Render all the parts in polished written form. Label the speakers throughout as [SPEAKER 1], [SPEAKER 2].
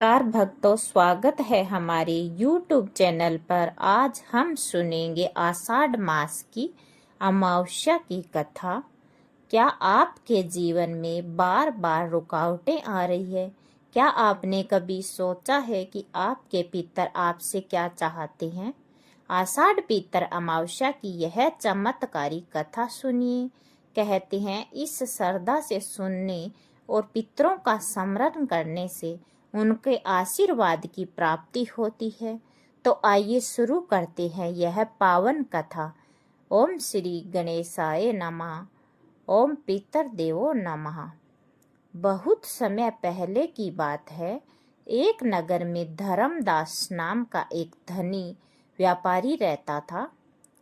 [SPEAKER 1] नमस्कार भक्तों, स्वागत है हमारे YouTube चैनल पर। आज हम सुनेंगे आषाढ़ मास की अमावस्या की कथा। क्या आपके जीवन में बार बार रुकावटें आ रही है? क्या आपने कभी सोचा है कि आपके पितर आपसे क्या चाहते हैं? आषाढ़ पितर अमावस्या की यह चमत्कारी कथा सुनिए। कहते हैं इस श्रद्धा से सुनने और पितरों का स्मरण करने से उनके आशीर्वाद की प्राप्ति होती है। तो आइए शुरू करते हैं यह पावन कथा। ओम श्री गणेशाय नमः। ओम पितर देवो नमः। बहुत समय पहले की बात है। एक नगर में धर्मदास नाम का एक धनी व्यापारी रहता था।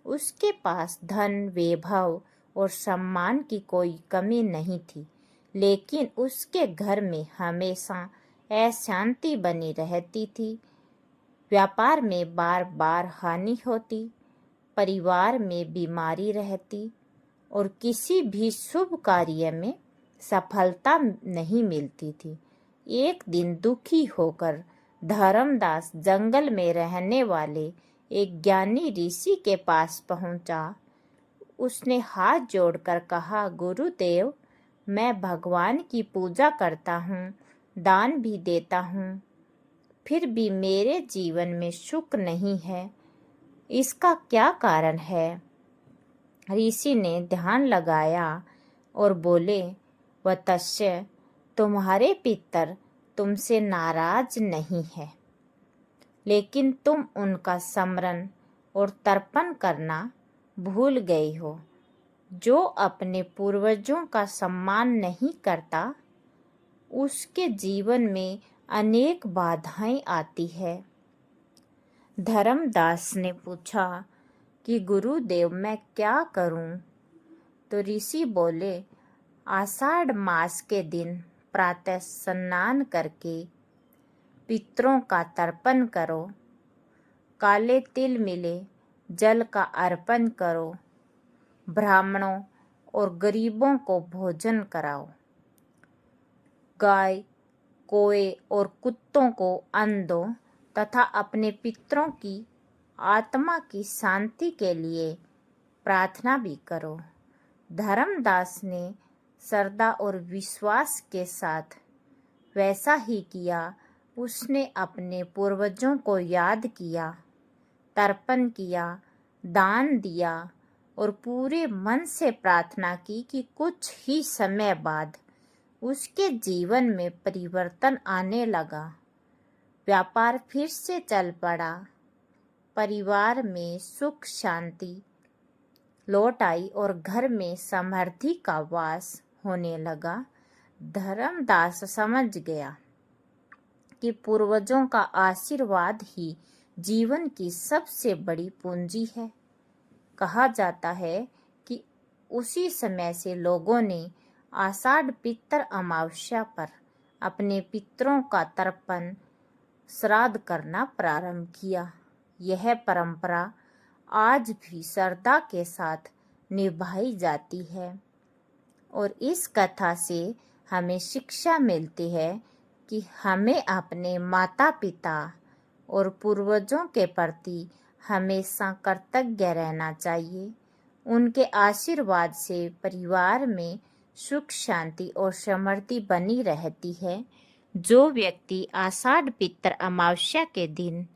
[SPEAKER 1] उसके पास धन, वैभव और सम्मान की कोई कमी नहीं थी, लेकिन उसके घर में हमेशा अशांति बनी रहती थी। व्यापार में बार बार हानि होती, परिवार में बीमारी रहती और किसी भी शुभ कार्य में सफलता नहीं मिलती थी। एक दिन दुखी होकर धर्मदास जंगल में रहने वाले एक ज्ञानी ऋषि के पास पहुंचा। उसने हाथ जोड़कर कहा, गुरुदेव, मैं भगवान की पूजा करता हूँ, दान भी देता हूँ, फिर भी मेरे जीवन में सुख नहीं है। इसका क्या कारण है? ऋषि ने ध्यान लगाया और बोले, वत्स्य, तुम्हारे पितर तुमसे नाराज नहीं है, लेकिन तुम उनका स्मरण और तर्पण करना भूल गए हो। जो अपने पूर्वजों का सम्मान नहीं करता, उसके जीवन में अनेक बाधाएं आती है। धर्मदास ने पूछा कि गुरुदेव, मैं क्या करूं? तो ऋषि बोले, आषाढ़ मास के दिन प्रातः स्नान करके पितरों का तर्पण करो, काले तिल मिले जल का अर्पण करो, ब्राह्मणों और गरीबों को भोजन कराओ, गाय, कोए और कुत्तों को अन्न दो तथा अपने पितरों की आत्मा की शांति के लिए प्रार्थना भी करो। धर्मदास ने श्रद्धा और विश्वास के साथ वैसा ही किया। उसने अपने पूर्वजों को याद किया, तर्पण किया, दान दिया और पूरे मन से प्रार्थना की कि कुछ ही समय बाद उसके जीवन में परिवर्तन आने लगा। व्यापार फिर से चल पड़ा, परिवार में सुख शांति लौट आई और घर में समृद्धि का वास होने लगा। धर्मदास समझ गया कि पूर्वजों का आशीर्वाद ही जीवन की सबसे बड़ी पूंजी है। कहा जाता है कि उसी समय से लोगों ने आषाढ़ पितर अमावस्या पर अपने पितरों का तर्पण श्राद्ध करना प्रारंभ किया। यह परंपरा आज भी श्रद्धा के साथ निभाई जाती है और इस कथा से हमें शिक्षा मिलती है कि हमें अपने माता पिता और पूर्वजों के प्रति हमेशा कृतज्ञ रहना चाहिए। उनके आशीर्वाद से परिवार में सुख शांति और समृद्धि बनी रहती है। जो व्यक्ति आषाढ़ पितर अमावस्या के दिन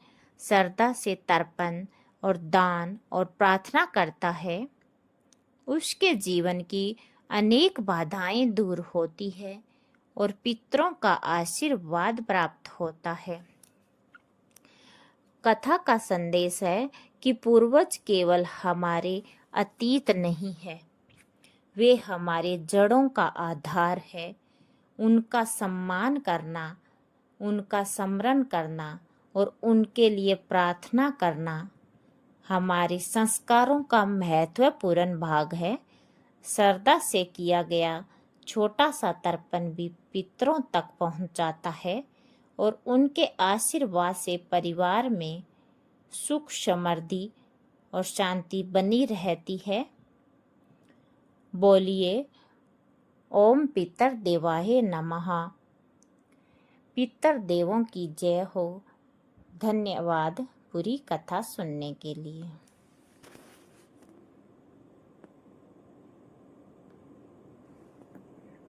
[SPEAKER 1] श्रद्धा से तर्पण और दान और प्रार्थना करता है, उसके जीवन की अनेक बाधाएं दूर होती है और पितरों का आशीर्वाद प्राप्त होता है। कथा का संदेश है कि पूर्वज केवल हमारे अतीत नहीं है, वे हमारे जड़ों का आधार है। उनका सम्मान करना, उनका स्मरण करना और उनके लिए प्रार्थना करना हमारे संस्कारों का महत्वपूर्ण भाग है। श्रद्धा से किया गया छोटा सा तर्पण भी पितरों तक पहुंचाता है और उनके आशीर्वाद से परिवार में सुख समृद्धि और शांति बनी रहती है। बोलिए, ओम पितर देवाय नमः। पितर देवों की जय हो। धन्यवाद पूरी कथा सुनने के लिए।